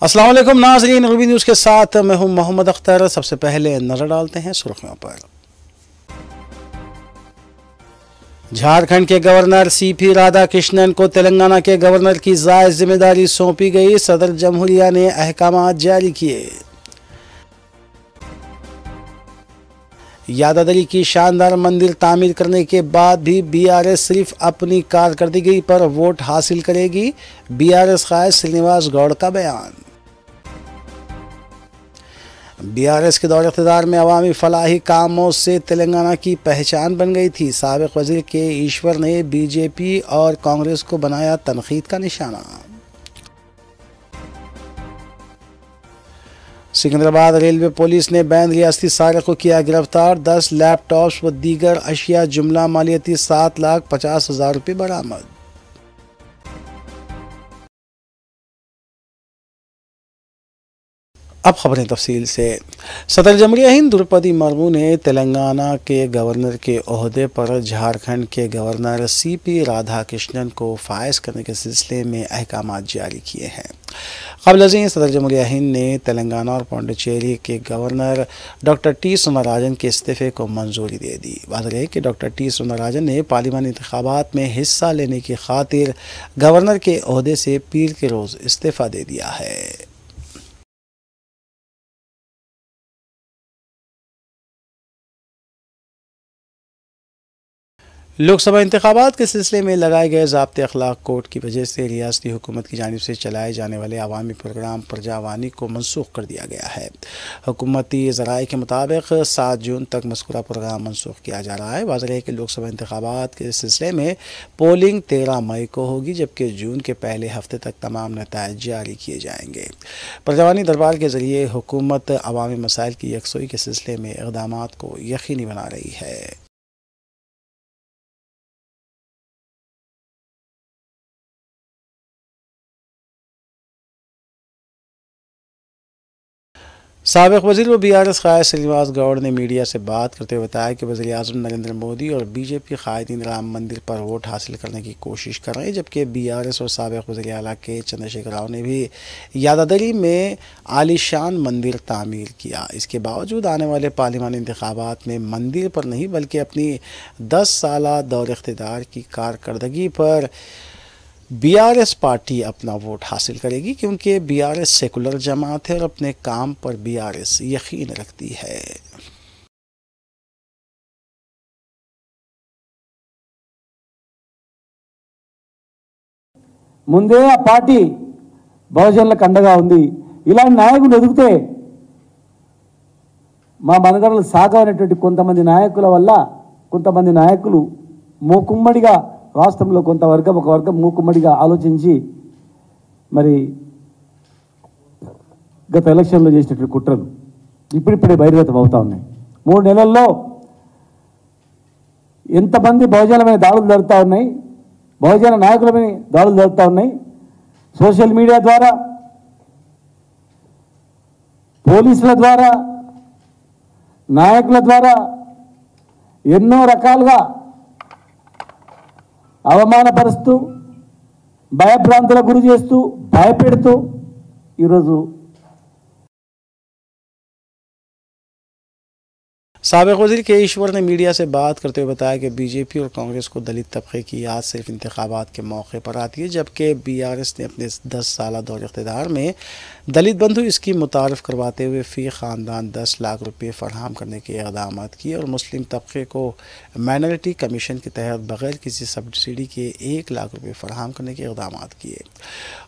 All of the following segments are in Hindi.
अस्सलाम वालेकुम नाज़रीन, रूबी न्यूज़ के साथ मैं हूं मोहम्मद अख्तर। सबसे पहले नजर डालते हैं सुर्खियों पर। झारखंड के गवर्नर सीपी राधाकृष्णन को तेलंगाना के गवर्नर की जायज जिम्मेदारी सौंपी गई। सदर जमहूरिया ने अहकाम जारी किए। यादादरी की शानदार मंदिर तामीर करने के बाद भी बीआरएस सिर्फ अपनी कारकर्दगी पर वोट हासिल करेगी। बीआरएस कायद श्रीनिवास गौड़ का बयान। बीआरएस के दौर इक़्तिदार में अवामी फलाही कामों से तेलंगाना की पहचान बन गई थी। साबिक़ वज़ीर के ईश्वर ने बीजेपी और कांग्रेस को बनाया तनक़ीद का निशाना। सिकंदराबाद रेलवे पुलिस ने बैन रियासती सारिक़ को किया गिरफ्तार। 10 लैपटॉप्स व दीगर अशिया जुमला मालियती 7,50,000 रुपये बरामद। अब खबरें तफसील से। सदर जमहूरिया हिंद द्रौपदी मुर्मू ने तेलंगाना के गवर्नर के ओहदे पर झारखंड के गवर्नर सीपी राधाकृष्णन को फायज करने के सिलसिले में अहकाम जारी किए हैं। क़ब्ल अज़ीं सदर जमहूरिया हिंद ने तेलंगाना और पौंडीचेरी के गवर्नर डॉक्टर टी सुंदरराजन के इस्तीफ़े को मंजूरी दे दी। वाज़ेह है कि डॉक्टर टी सुंदरराजन ने पार्लिमानी इंतखाबात में हिस्सा लेने की खातिर गवर्नर के ओहदे से पीर के रोज़ इस्तीफ़ा दे दिया है। लोकसभा इंतखाबात के सिलसिले में लगाए गए ज़ाब्ते अखलाक कोड की वजह से रियासती हुकूमत की जानिब से चलाए जाने वाले अवामी प्रोग्राम प्रजावानी को मनसूख कर दिया गया है। हुकूमती ज़राए के मुताबिक 7 जून तक मज़कूरा प्रोग्राम मनसूख किया जा रहा है। वाज़ेह है कि लोकसभा इंतखाबात के सिलसिले में पोलिंग 13 मई को होगी, जबकि जून के पहले हफ्ते तक तमाम नताइज जारी किए जाएंगे। प्रजावानी दरबार के ज़रिए हुकूमत अवामी मसाइल की यकसोई के सिलसिले में इक़दामात को यकीनी बना रही है। साबिक़ वज़ीर व बीआरएस कायद श्रीनिवास गौड़ ने मीडिया से बात करते हुए बताया कि वज़ीर आज़म नरेंद्र मोदी और बीजेपी कायदीन राम मंदिर पर वोट हासिल करने की कोशिश कर रहे हैं, जबकि बीआरएस और साबिक़ वज़ीर आला के चंद्रशेखर राव ने भी यादादरी में आलीशान मंदिर तामीर किया। इसके बावजूद आने वाले पार्लिमानी इंतखाबात में मंदिर पर नहीं बल्कि अपनी 10 साला दौर इक़्तिदार की कारकर्दगी पर बीआरएस पार्टी अपना वोट हासिल करेगी, क्योंकि बीआरएस सेकुलर जमात है और अपने काम पर बीआरएस यकीन रखती है। ముందే ఆ పార్టీ బహుజనులకు అండగా ఉంది. ఇలాంటి నాయకులు ఎదిగితే మా మనగడలు సాగవనేటువంటి కొంతమంది నాయకుల వల్ల కొంతమంది నాయకులు మూకుమ్మడిగా రాష్ట్రంలో కొంత వర్గం ఒక వర్గం మూకుమ్మడిగా ఆలోచించి మరి గత ఎలక్షన్లో చేసినటువంటి కుట్రలు ఇప్పుడిప్పుడే బహిర్గతం అవుతా ఉన్నాయి. 3 నెలల్లో ఎంతమంది బహుజనుల మీద దాడులు జరుగుతూ ఉన్నాయి, బహుజన నాయకుల మీద దాడులు జరుగుతూ ఉన్నాయి. సోషల్ మీడియా ద్వారా, పోలీసుల ద్వారా, నాయకుల ద్వారా ఎన్నో రకాలుగా అవమానపరుస్తూ భయభ్రాంతులకు గురి చేస్తూ భయపెడుతూ ఈరోజు साबिक़ वज़ीर के ईश्वर ने मीडिया से बात करते हुए बताया कि बीजेपी और कांग्रेस को दलित तबके की याद सिर्फ इंतखाबात के मौके पर आती है, जबकि बीआरएस ने अपने 10 साला दौर इक़्तिदार में दलित बंधु इसकी मुतारफ़ करवाते हुए फ़ी ख़ानदान 10 लाख रुपये फ़राहम करने के इक़दाम किए और मुस्लिम तबके को माइनॉरिटी कमीशन के तहत बग़ैर किसी सब्सिडी के 1 लाख रुपये फ़राहम करने के इक़दाम किए।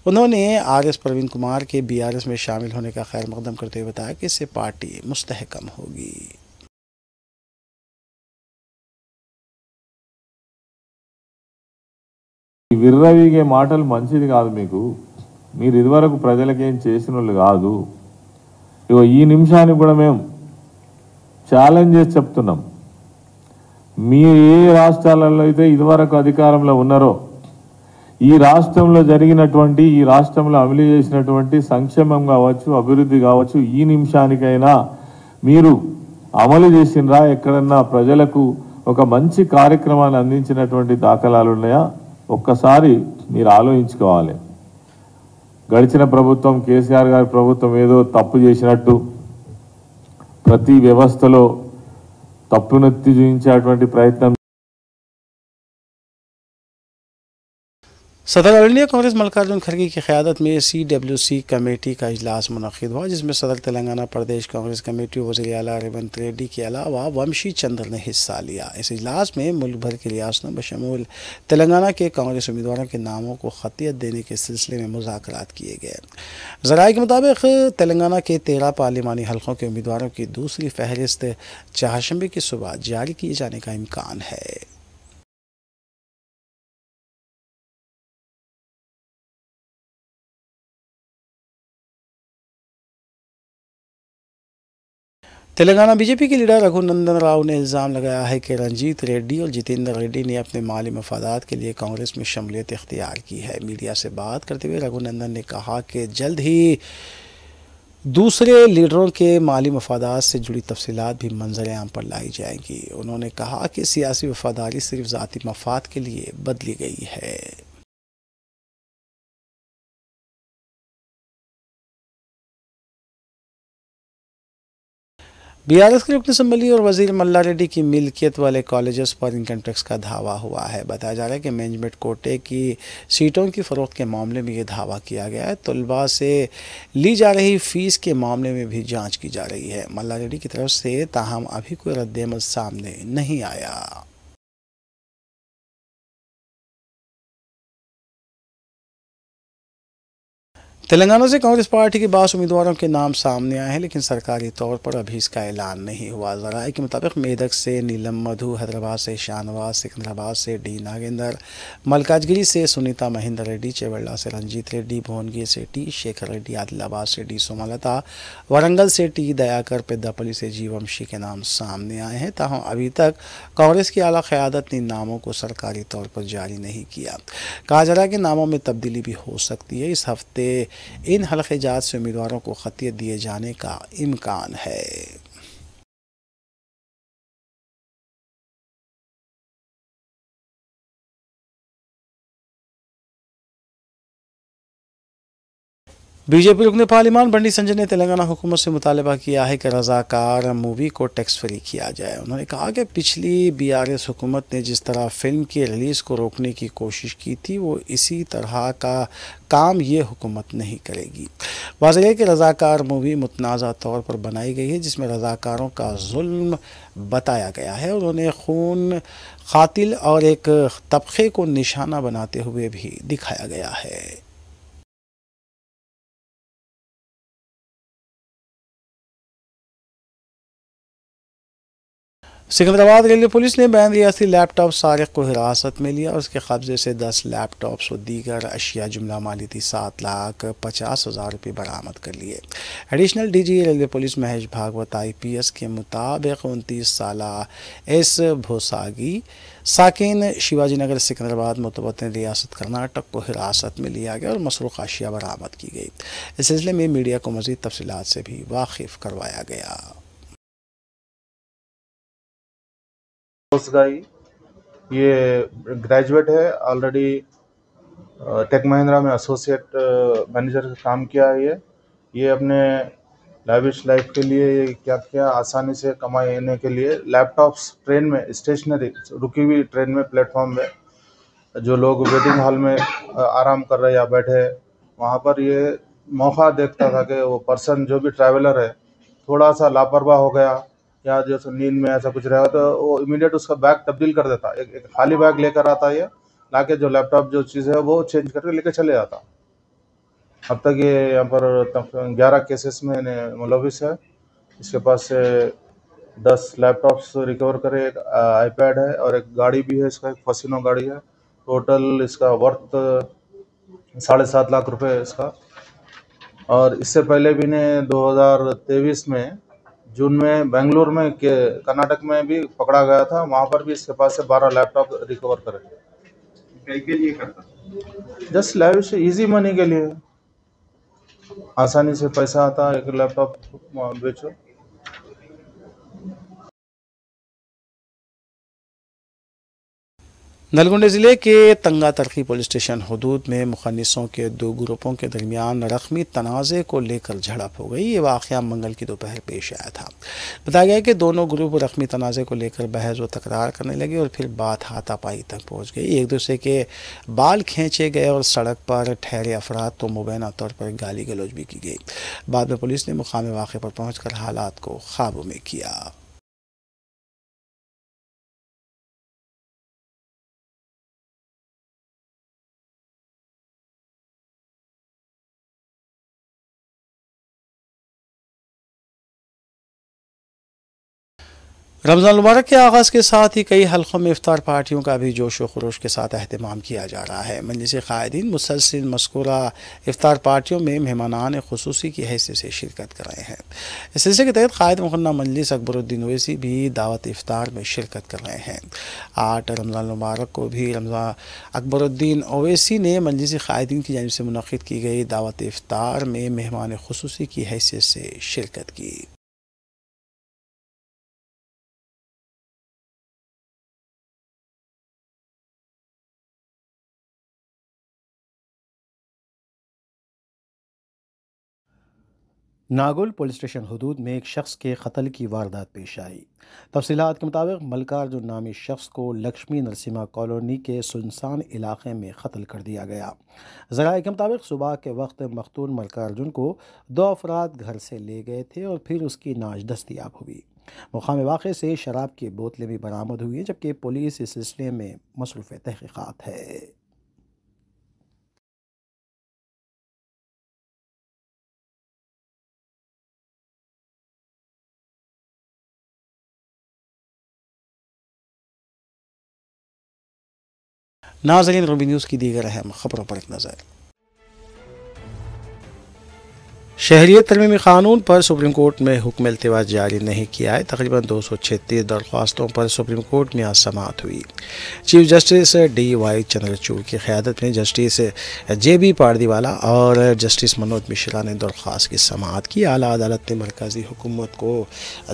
उन्होंने RS प्रवीण कुमार के बीआरएस में शामिल होने का खैर मक़दम करते हुए बताया कि इससे पार्टी मुस्तहकम होगी। విర్రవీగే మాటలు మంచిది కాదు. మీరు ఇదివరకు ప్రజలకేం చేసిన వాళ్ళు కాదు. ఇగో ఈ నిమిషానికి కూడా మేము ఛాలెంజ్ చేసి చెప్తున్నాం, మీరు ఏ రాష్ట్రాలలో అయితే ఇదివరకు అధికారంలో ఉన్నారో ఈ రాష్ట్రంలో జరిగినటువంటి, ఈ రాష్ట్రంలో అమలు చేసినటువంటి సంక్షేమం కావచ్చు, అభివృద్ధి కావచ్చు, ఈ నిమిషానికైనా మీరు అమలు చేసినరా? ఎక్కడన్నా ప్రజలకు ఒక మంచి కార్యక్రమాన్ని అందించినటువంటి దాఖలాలు ఉన్నాయా? ఒక్కసారి మీరు ఆలోచించుకోవాలి. గడిచిన ప్రభుత్వం కేసీఆర్ గారి ప్రభుత్వం ఏదో తప్పు చేసినట్టు ప్రతి వ్యవస్థలో తప్పునెత్తి చూపించేటువంటి ప్రయత్నం सदर ऑल इंडिया कांग्रेस मल्लिकार्जुन खड़गे की क़यादत में CWC कमेटी का इजलास मुनक़िद हुआ, जिसमें सदर तेलंगाना प्रदेश कांग्रेस कमेटी वज़ीर आला रेवंत रेड्डी के अलावा वंशी चंद्र ने हिस्सा लिया। इस इजलास में मुल्क भर के रियासतों बशमूल तेलंगाना के कांग्रेस उम्मीदवारों के नामों को खतियत देने के सिलसिले में मुज़ाकरात किए गए। ज़राए के मुताबिक तेलंगाना के 13 पार्लिमानी हल्कों के उम्मीदवारों की दूसरी फहरिस्त चारशंबे की सुबह जारी किए जाने का इम्कान है। तेलंगाना बीजेपी के लीडर रघुनंदन राव ने इल्ज़ाम लगाया है कि रंजीत रेड्डी और जितेंद्र रेड्डी ने अपने माली मफादात के लिए कांग्रेस में शमूलियत इख्तियार की है। मीडिया से बात करते हुए रघुनंदन ने कहा कि जल्द ही दूसरे लीडरों के माली मफादात से जुड़ी तफसीलात भी मंजर आम पर लाई जाएंगी। उन्होंने कहा कि सियासी वफादारी सिर्फ ज़ाती मफाद के लिए बदली गई है। BRS के रुकन असम्बली और वजीर मल्ला रेड्डी की मिल्कियत वाले कॉलेजेस पर इनकम टैक्स का धावा हुआ है। बताया जा रहा है कि मैनेजमेंट कोटे की सीटों की फ़रोख्त के मामले में ये धावा किया गया है। तलबा से ली जा रही फ़ीस के मामले में भी जांच की जा रही है। मल्ला रेड्डी की तरफ से ताहम अभी कोई रद्द-ए-अमल सामने नहीं आया। तेलंगाना से कांग्रेस पार्टी के 22 उम्मीदवारों के नाम सामने आए हैं, लेकिन सरकारी तौर पर अभी इसका ऐलान नहीं हुआ। ज़राए के मुताबिक मेदक से नीलम मधु, हैदराबाद से शाहनवाज, सिकंदराबाद से डी नागेंद्र, मलकाजगिरी से सुनीता महेंद्र रेड्डी, चेवल्ला से रंजीत रेड्डी, भुवनगिरी से टी शेखर रेड्डी, आदिलाबाद से डी सोमालता, वरंगल से टी दयाकर, पेद्दापल्ली से जी वंशी के नाम सामने आए हैं। ताहम अभी तक कांग्रेस की आला क़यादत ने इन नामों को सरकारी तौर पर जारी नहीं किया। कहा जा रहा है कि नामों में तब्दीली भी हो सकती है। इस हफ्ते इन हल्क़े जात से उम्मीदवारों को खतियत दिए जाने का इम्कान है। बीजेपी रुकन पार्लिमान बंडी संजय ने तेलंगाना हुकूमत से मुतालबा किया है कि रज़ाकार मूवी को टैक्स फ्री किया जाए। उन्होंने कहा कि पिछली BRS हुकूमत ने जिस तरह फिल्म की रिलीज़ को रोकने की कोशिश की थी, वो इसी तरह का काम ये हुकूमत नहीं करेगी। वाज़ेह है कि रज़ाकार मूवी मुतनाज़ा तौर पर बनाई गई है, जिसमें रज़ाकारों का जुल्म बताया गया है। उन्होंने खून, कातिल और एक तबके को निशाना बनाते हुए भी दिखाया गया है। सिकंदराबाद रेलवे पुलिस ने बैन रियासती लैपटॉप सारिक को हिरासत में लिया और उसके कब्जे से 10 लैपटॉप्स और दीगर अशिया जुमला मालियती 7,50,000 रुपये बरामद कर लिए। Additional DG railway police Mahesh Bhagwat IPS के मुताबिक 29 साला एस भोसागी साकिन शिवाजी नगर सिकंदराबाद मुतवत्तिन रियासत कर्नाटक को हिरासत में लिया गया और मसरूक़ अशिया बरामद की गई। इस सिलसिले में मीडिया को मज़ीद तफसीलात से भी वाकिफ़ करवाया गया। गाई ये ग्रेजुएट है, ऑलरेडी टेक महिंद्रा में एसोसिएट मैनेजर का काम किया है। ये अपने लाइविश लाइफ के लिए क्या किया, आसानी से कमाने के लिए लैपटॉप्स ट्रेन में, स्टेशनरी रुकी हुई ट्रेन में, प्लेटफॉर्म में जो लोग वेटिंग हॉल में आराम कर रहे या बैठे, वहाँ पर ये मौका देखता था कि वो पर्सन जो भी ट्रैवलर है थोड़ा सा लापरवाह हो गया या जैसे नींद में ऐसा कुछ रहा तो वो इमीडिएट उसका बैग तब्दील कर देता। एक खाली बैग लेकर आता, ये लाके जो लैपटॉप जो चीज़ है वो चेंज करके लेके चले जाता। अब तक ये यहाँ पर 11 केसेस में मुलविस है। इसके पास से 10 लैपटॉप्स रिकवर करे, एक iPad है और एक गाड़ी भी है, इसका एक फसिनो गाड़ी है। टोटल इसका वर्थ 7.5 लाख रुपए इसका। और इससे पहले भी ने 2023 में जून में बेंगलुरु में कर्नाटक में भी पकड़ा गया था, वहाँ पर भी इसके पास से 12 लैपटॉप रिकवर करे। के लिए करता, जस्ट लाइविश इजी मनी के लिए, आसानी से पैसा आता, एक लैपटॉप बेचो। नलगोंडा जिले के तंगा तरकी पुलिस स्टेशन हदूद में मुखन्निसों के दो ग्रुपों के दरमियान रकमी तनाज़े को लेकर झड़प हो गई। ये वाक़या मंगल की दोपहर पेश आया था। बताया गया कि दोनों ग्रुप रकमी तनाज़े को लेकर बहस व तकरार करने लगे और फिर बात हाथापाई तक पहुँच गई। एक दूसरे के बाल खींचे गए और सड़क पर ठहरे अफराद तो मुबैना तौर पर गाली गलौज भी की गई। बाद में पुलिस ने मुकाम वाक़े पर पहुँच कर हालात को काबू में किया। रमज़ान मुबारक के आगाज़ के साथ ही कई हल्कों में इफ्तार पार्टियों का भी जोश व खरोश के साथ अहतमाम किया जा रहा है। मजलिस क़ायदीन मुसलसिल मज़कूरा इफ्तार पार्टियों में मेहमानान ख़ुसूसी की हैसियत से शिरकत कर रहे हैं। इस सिलसिले के तहत क़ायद मुक़न्ना मजलिस अकबरुद्दीन ओवैसी भी दावत इफ्तार में शिरकत कर रहे हैं। 8 रमज़ान मुबारक को भी अकबरुद्दीन ओवैसी ने मजलिस क़ायदीन की जानिब से मुनक़्क़िद की गई दावत इफ्तार में मेहमान ख़ुसूसी की हैसियत से शिरकत की। नागुल पुलिस स्टेशन हदूद में एक शख्स के कत्ल की वारदात पेश आई। तफसीलात के मुताबिक मल्लिकार्जुन नामी शख्स को लक्ष्मी नरसिम्हा कॉलोनी के सुनसान इलाके में कत्ल कर दिया गया। ज़राए के मुताबिक सुबह के वक्त मकतूल मल्लिकार्जुन को 2 अफराद घर से ले गए थे और फिर उसकी नाश दस्तयाब हुई। मुकाम वाक़े से शराब की बोतलें भी बरामद हुई, जबकि पुलिस इस सिलसिले में मसरूफ़ तहक़ीक़ात है। नाज़रीन, रूबी न्यूज़ की दीगर अहम खबरों पर एक नज़र। शहरियत तरमीमी क़ानून पर सुप्रीम कोर्ट में हुक्म इल्तिवा जारी नहीं किया है। तकरीबन 236 दरख्वास्तों पर सुप्रीम कोर्ट में आज समाअत हुई। चीफ जस्टिस DY चंद्रचूड़ की क़यादत में जस्टिस JB पारदीवाला और जस्टिस मनोज मिश्रा ने दरख्वास्त की समाअत की। आला अदालत ने मरकज़ी हुकूमत को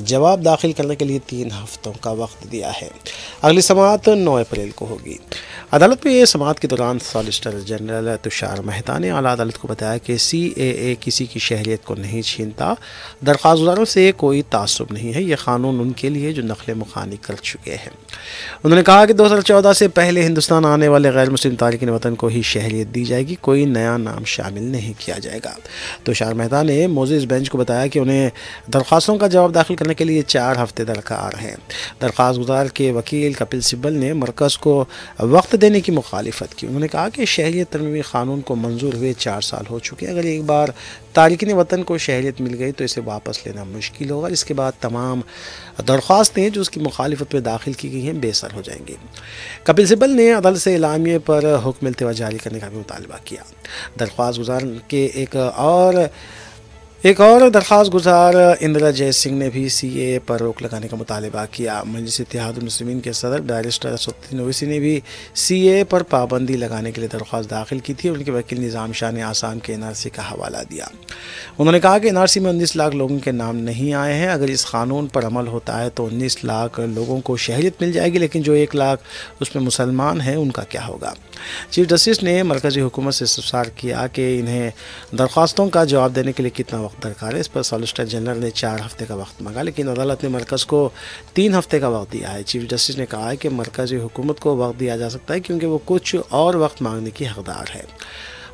जवाब दाखिल करने के लिए 3 हफ्तों का वक्त दिया है। अगली समाअत 9 अप्रैल को होगी। अदालत में समाअत के दौरान सॉलिसिटर जनरल तुषार मेहता ने आला अदालत को बताया कि CAA किसी की शहरियत को नहीं छीनता। दरख्वास्त गुजारों से कोई तासुब नहीं है। ये क़ानून उनके लिए जो नक़ल मुखानी कर चुके हैं। उन्होंने कहा कि 2014 से पहले हिंदुस्तान आने वाले गैर मुस्लिम तारिकीन वतन को ही शहरियत दी जाएगी, कोई नया नाम शामिल नहीं किया जाएगा। तुषार मेहता ने मोज़िज़ बेंच को बताया कि उन्हें दरख्वास्तों का जवाब दाखिल करने के लिए 4 हफ्ते दरकार हैं। दरख्वास्त गुजार के वकील कपिल सिब्बल ने मरकज़ को वक्त देने की मुखालिफत की। उन्होंने कहा कि शहरियत तरमीमी क़ानून को मंजूर हुए 4 साल हो चुके हैं। अगर एक बार तारिकीन वतन को शहरियत मिल गई तो इसे वापस लेना मुश्किल होगा। इसके बाद तमाम दरख्वास्तें जो उसकी मुखालिफत में दाखिल की गई हैं बेसर हो जाएंगी। कपिल सिब्बल ने अदालत से एलामिये पर हुक्म इल्तिवा जारी करने का भी मुतालबा किया। दरख्वास्त गुजार के एक और दरख्वास्त गुजार इंदिरा जय सिंह ने भी CAA पर रोक लगाने का मुतालबा किया। मजलिस इत्तेहादुल मुस्लिमीन के सदर बैरिस्टर असदुद्दीन ओवैसी ने भी CAA पर पाबंदी लगाने के लिए दरख्वास्त दाखिल की थी। उनके वकील निज़ाम शाह ने आसाम के NRC का हवाला दिया। उन्होंने कहा कि NRC में 19 लाख लोगों के नाम नहीं आए हैं। अगर इस कानून पर अमल होता है तो 19 लाख लोगों को शहरियत मिल जाएगी, लेकिन जो 1 लाख उसमें मुसलमान हैं उनका क्या होगा। चीफ जस्टिस ने मरकज़ी हुकूमत से इस्तफसार किया कि इन्हें दरख्वास्तों का जवाब देने के लिए कितना वक्त दरकार है। इस पर सॉलिसिटर जनरल ने 4 हफ्ते का वक्त मांगा, लेकिन अदालत ने मरकज़ को 3 हफ्ते का वक्त दिया है। चीफ जस्टिस ने कहा है कि मरकज़ी हुकूमत को वक्त दिया जा सकता है क्योंकि वो कुछ और वक्त मांगने की हकदार है।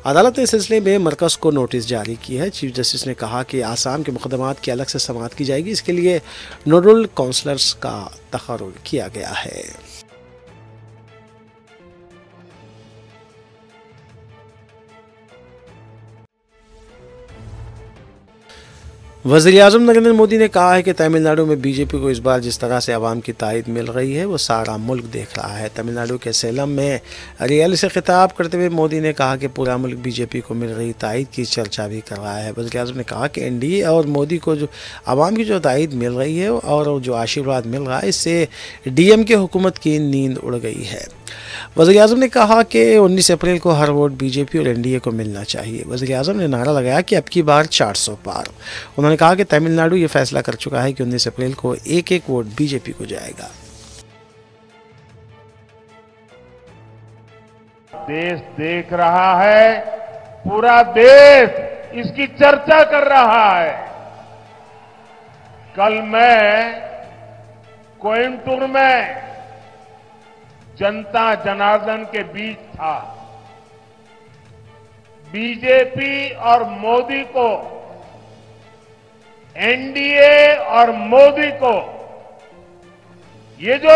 अदालत ने इस सिलसिले में मरकज़ को नोटिस जारी की है। चीफ जस्टिस ने कहा कि आसाम के मुकदमात की अलग से समाअत की जाएगी। इसके लिए नोडल काउंसलर्स का तक़र्रुर किया गया है। वज़ीर-ए-आज़म नरेंद्र मोदी ने कहा है कि तमिलनाडु में बीजेपी को इस बार जिस तरह से आवाम की तायद मिल रही है वो सारा मुल्क देख रहा है। तमिलनाडु के सेलम में रैली से खिताब करते हुए मोदी ने कहा कि पूरा मुल्क बीजेपी को मिल रही तायद की चर्चा भी कर रहा है। वज़ीर-ए-आज़म ने कहा कि NDA और मोदी को जो आवाम की जो तायद मिल रही है और जो आशीर्वाद मिल रहा है, इससे DMK हुकूमत की नींद उड़ गई है। वज़ीर-ए-आज़म ने कहा कि 19 अप्रैल को हर वोट बीजेपी और NDA को मिलना चाहिए। वज़ीर-ए-आज़म ने नारा लगाया कि अब की बार 400 पार। उन्होंने कहा कि तमिलनाडु ये फैसला कर चुका है कि 19 अप्रैल को एक वोट बीजेपी को जाएगा। देश देख रहा है, पूरा देश इसकी चर्चा कर रहा है। कल मैं कोयंबटूर में जनता जनार्दन के बीच था। बीजेपी और मोदी को, एनडीए और मोदी को ये जो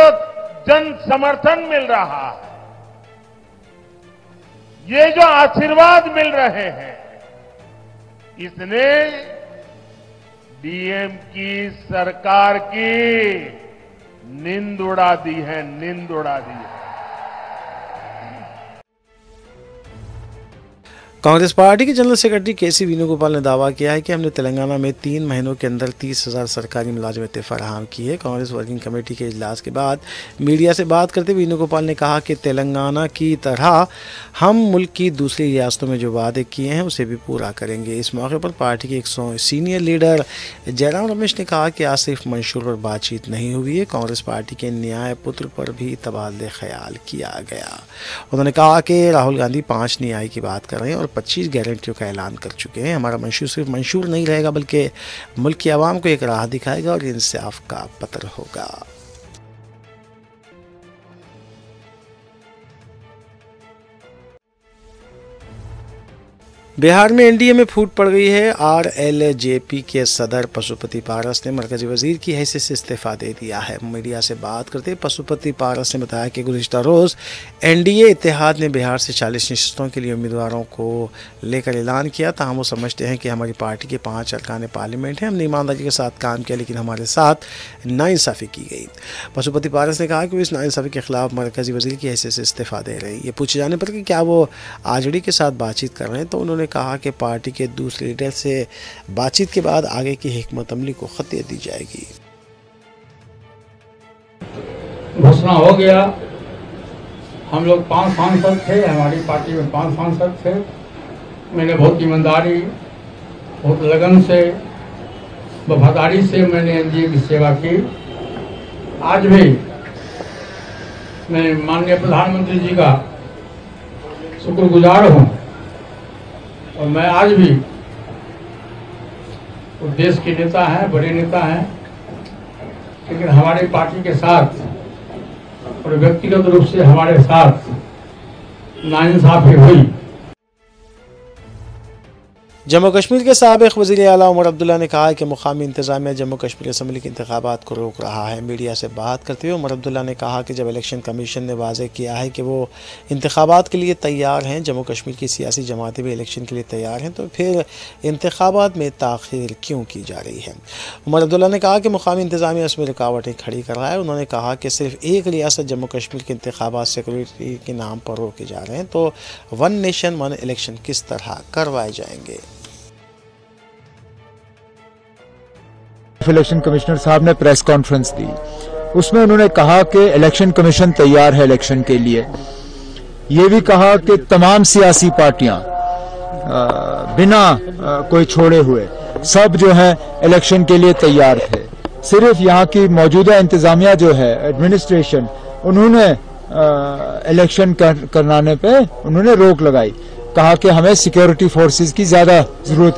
जन समर्थन मिल रहा है, ये जो आशीर्वाद मिल रहे हैं, इसने डीएम की सरकार की नींद उड़ा दी है, नींद उड़ा दी है। कांग्रेस पार्टी के जनरल सेक्रेटरी केसी वेणुगोपाल ने दावा किया है कि हमने तेलंगाना में 3 महीनों के अंदर 30,000 सरकारी मुलाजमतें फराहम की है। कांग्रेस वर्किंग कमेटी के इजलास के बाद मीडिया से बात करते हुए वेणुगोपाल ने कहा कि तेलंगाना की तरह हम मुल्क की दूसरी रियासतों में जो वादे किए हैं उसे भी पूरा करेंगे। इस मौके पर पार्टी के एक सीनियर लीडर जयराम रमेश ने कहा कि आज सिर्फ मंशूर पर बातचीत नहीं हुई है, कांग्रेस पार्टी के न्याय पुत्र पर भी तबादले ख्याल किया गया। उन्होंने कहा कि राहुल गांधी 5 न्याय की बात कर रहे हैं और 25 गारंटियों का ऐलान कर चुके हैं। हमारा मंशूर सिर्फ मंशूर नहीं रहेगा बल्कि मुल्क की आवाम को एक राह दिखाएगा और इंसाफ का पत्र होगा। बिहार में एनडीए में फूट पड़ गई है। आरएलजेपी के सदर पशुपति पारस ने मरकजी वजीर की हैसियत से इस्तीफा दे दिया है। मीडिया से बात करते पशुपति पारस ने बताया कि गुज़िश्ता रोज़ एनडीए इत्तेहाद ने बिहार से 40 नशिस्तों के लिए उम्मीदवारों को लेकर ऐलान किया। ताहम वो समझते हैं कि हमारी पार्टी के 5 अरकान पार्लियामेंट हैं, हमने ईमानदारी के साथ काम किया लेकिन हमारे साथ नाइंसाफ़ी की गई। पशुपति पारस ने कहा कि वो इस नाइंसाफ़ी के खिलाफ मरकजी वजीर की हैसियत से इस्तीफा दे रहे हैं। ये पूछे जाने पर कि क्या वो आरजेडी के साथ बातचीत कर रहे हैं तो उन्होंने कहा कि पार्टी के दूसरे लीडर से बातचीत के बाद आगे की हिकमत अमली को खतियत दी जाएगी। घोषणा हो गया। हम लोग 5 सांसद थे, हमारी पार्टी में 5 सांसद थे। मैंने बहुत ईमानदारी, बहुत लगन से, वफादारी से मैंने एनडीए की सेवा की। आज भी मैं माननीय प्रधानमंत्री जी का शुक्रगुजार हूँ और मैं आज भी वो देश के नेता हैं, बड़े नेता हैं, लेकिन हमारी पार्टी के साथ और व्यक्तिगत रूप से हमारे साथ नाइंसाफी हुई। जम्मू कश्मीर के साबिक़ वज़ीर आला उमर अब्दुल्ला ने कहा कि मुकामी इंतज़ामिया जम्मू कश्मीर असम्बली के इंतखाबात को रोक रहा है। मीडिया से बात करते हुए उमर अब्दुल्ला ने कहा कि जब इलेक्शन कमीशन ने वाज़ेह किया है कि वो इंतखाबात के लिए तैयार हैं, जम्मू कश्मीर की सियासी जमातें भी इलेक्शन के लिए तैयार हैं, तो फिर इंतखाबात में ताख़ीर क्यों की जा रही है। उमर अब्दुल्ला ने कहा कि मुकामी इंतज़ामिया इसमें रुकावटें खड़ी कर रहा है। उन्होंने कहा कि सिर्फ एक रियासत जम्मू कश्मीर के इंतखाबात सिक्योरिटी के नाम पर रोके जा रहे हैं, तो 1 नेशन 1 इलेक्शन किस तरह करवाए जाएंगे। इलेक्शन कमिश्नर साहब ने प्रेस कॉन्फ्रेंस दी, उसमें उन्होंने कहा कि इलेक्शन कमीशन तैयार है इलेक्शन के लिए। ये भी कहा कि तमाम सियासी पार्टियां बिना कोई छोड़े हुए सब जो है इलेक्शन के लिए तैयार थे। सिर्फ यहाँ की मौजूदा इंतजामिया जो है एडमिनिस्ट्रेशन, उन्होंने इलेक्शन कराने पे उन्होंने रोक लगाई। कहा कि हमें सिक्योरिटी फोर्सेस की ज्यादा जरूरत।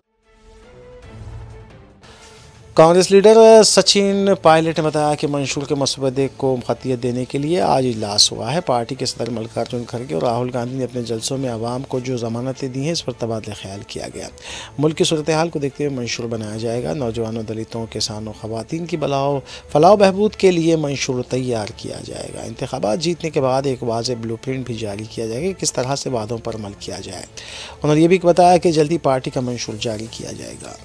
कांग्रेस लीडर सचिन पायलट ने बताया कि मंशूर के मसवदे को खतियत देने के लिए आज इजलास हुआ है। पार्टी के सदर मल्लिकार्जुन खड़गे और राहुल गांधी ने अपने जलसों में आवाम को जो जमानतें दी हैं इस पर तबादला ख्याल किया गया। मुल्क की सूरत हाल को देखते हुए मंशूर बनाया जाएगा। नौजवानों, दलितों, किसानों, खवातीन की फलाह बहबूद के लिए मंशूर तैयार किया जाएगा। इंतखाबात जीतने के बाद एक वाज़ेह ब्लूप्रिंट भी जारी किया जाएगा कि किस तरह से वादों पर अमल किया जाए। उन्होंने ये भी बताया कि जल्दी पार्टी का मंशूर जारी किया जाएगा।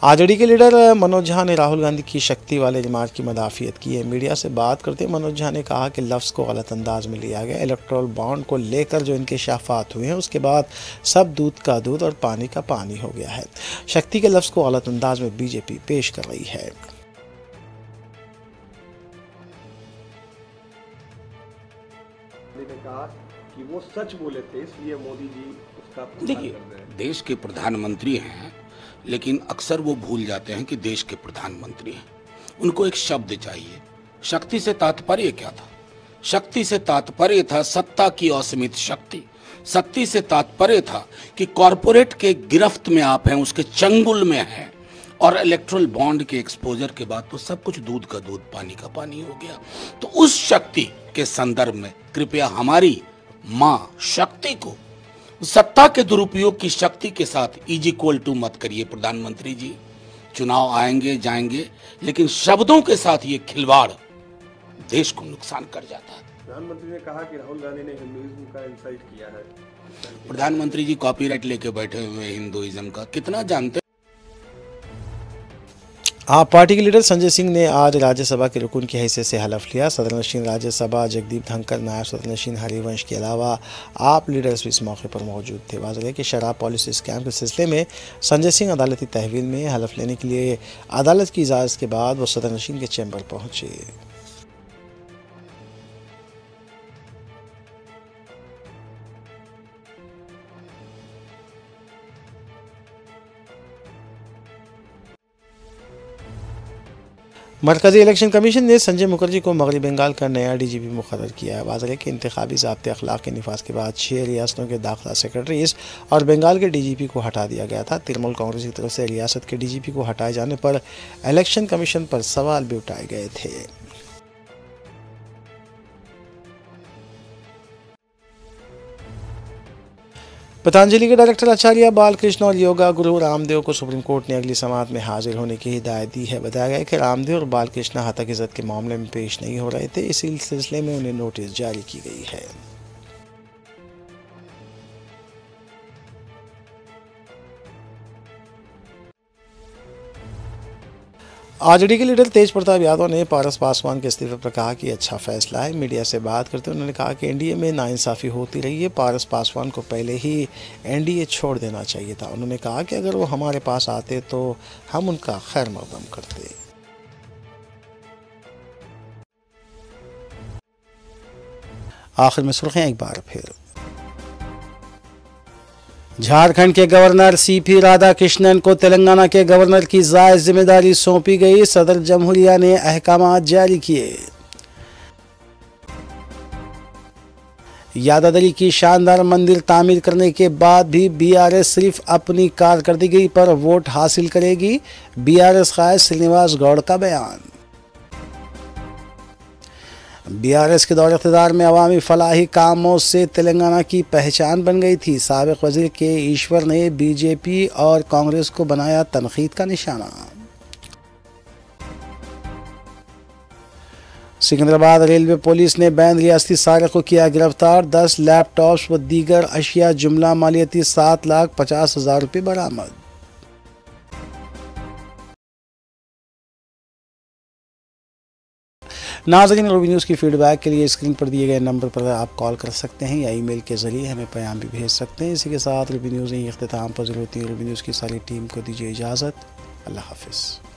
आरजेडी के लीडर मनोज झा ने राहुल गांधी की शक्ति वाले रिमार्क की मदाफियत की है। मीडिया से बात करते मनोज झा ने कहा कि लफ्ज़ को गलत अंदाज में लिया गया। इलेक्टोरल बॉन्ड को लेकर जो इंकशाफात हुए हैं उसके बाद सब दूध का दूध और पानी का पानी हो गया है। शक्ति के लफ्ज़ को गलत अंदाज में बीजेपी पेश कर रही है। कहा कि वो सच बोले थे, इसलिए मोदी जी उसका। देखिए, देश के प्रधानमंत्री हैं, लेकिन अक्सर वो भूल जाते हैं कि देश के प्रधानमंत्री हैं। उनको एक शब्द चाहिए। शक्ति से तात्पर्य क्या था? शक्ति से तात्पर्य था सत्ता की असीमित शक्ति। शक्ति से तात्पर्य था कि कॉरपोरेट के गिरफ्त में आप हैं, उसके चंगुल में हैं, और इलेक्ट्रल बॉन्ड के एक्सपोजर के बाद तो सब कुछ दूध का दूध पानी का पानी हो गया। तो उस शक्ति के संदर्भ में कृपया हमारी मां शक्ति को सत्ता के दुरुपयोग की शक्ति के साथ = मत करिए। प्रधानमंत्री जी, चुनाव आएंगे जाएंगे, लेकिन शब्दों के साथ ये खिलवाड़ देश को नुकसान कर जाता है। प्रधानमंत्री ने कहा कि राहुल गांधी ने हिंदुइज्म का इंसल्ट किया है। प्रधानमंत्री जी कॉपीराइट लेके बैठे हुए हैं हिंदुइज्म का, कितना जानते? आप पार्टी के लीडर संजय सिंह ने आज राज्यसभा के रुकन की हैसियत से हलफ लिया। सदनशीन राज्यसभा जगदीप धनखड़, नायब सदनशीन हरिवंश के अलावा आप लीडर्स भी इस मौके पर मौजूद थे। वाज़ेह है कि शराब पॉलिसी स्कैम के सिलसिले में संजय सिंह अदालती तहवील में हलफ लेने के लिए अदालत की इजाज़त के बाद वो सदनशीन के चैम्बर पहुंचे। मरकजी इलेक्शन कमीशन ने संजय मुखर्जी को मगरबी बंगाल का नया डीजीपी मुकर्रर किया है। वाज़ेह है कि इंतखाबी ज़ाब्ते अखलाक के निफाज के बाद 6 रियासतों के दाखिला सेक्रेटरीज और बंगाल के डीजीपी को हटा दिया गया था। तृणमूल कांग्रेस की तरफ से रियासत के डीजीपी को हटाए जाने पर इलेक्शन कमीशन पर सवाल भी उठाए गए थे। पतंजलि के डायरेक्टर आचार्य बालकृष्ण और योगा गुरु रामदेव को सुप्रीम कोर्ट ने अगली समाअत में हाजिर होने की हिदायत दी है। बताया गया कि रामदेव और बालकृष्ण हत्या इज़्ज़त के मामले में पेश नहीं हो रहे थे, इसी सिलसिले में उन्हें नोटिस जारी की गई है। आरजेडी के लीडर तेज प्रताप यादव ने पारस पासवान के इस्तीफे पर कहा कि अच्छा फैसला है। मीडिया से बात करते हुए उन्होंने कहा कि एनडीए में नाइंसाफ़ी होती रही है, पारस पासवान को पहले ही एनडीए छोड़ देना चाहिए था। उन्होंने कहा कि अगर वो हमारे पास आते तो हम उनका खैर मकदम करते। आखिर में सुर्खियां एक बार फिर। झारखंड के गवर्नर सीपी राधाकृष्णन को तेलंगाना के गवर्नर की जायज जिम्मेदारी सौंपी गई। सदर जमहूरिया ने अहकामात जारी किए। यादाद्री की शानदार मंदिर तामीर करने के बाद भी बीआरएस सिर्फ अपनी कारकर्दगी पर वोट हासिल करेगी। बीआरएस कायद श्रीनिवास गौड़ का बयान। बीआरएस के दौर इक़्तिदार में अवामी फलाही कामों से तेलंगाना की पहचान बन गई थी। साबिक़ वज़ीर के ईश्वर ने बीजेपी और कांग्रेस को बनाया तनक़ीद का निशाना। सिकंदराबाद रेलवे पुलिस ने बैन रियासती सारिक़ को किया गिरफ्तार। 10 लैपटॉप्स व दीगर अशिया जुमला मालियती 7,50,000 रुपये बरामद। नाज़रीन, रूबी न्यूज़ की फीडबैक के लिए स्क्रीन पर दिए गए नंबर पर आप कॉल कर सकते हैं या ईमेल के ज़रिए हमें पैगाम भी भेज सकते हैं। इसी के साथ रूबी न्यूज़ यहीं इख्तिताम पर ज़रूरत है। रूबी न्यूज़ की सारी टीम को दीजिए इजाज़त। अल्लाह हाफ़िज़।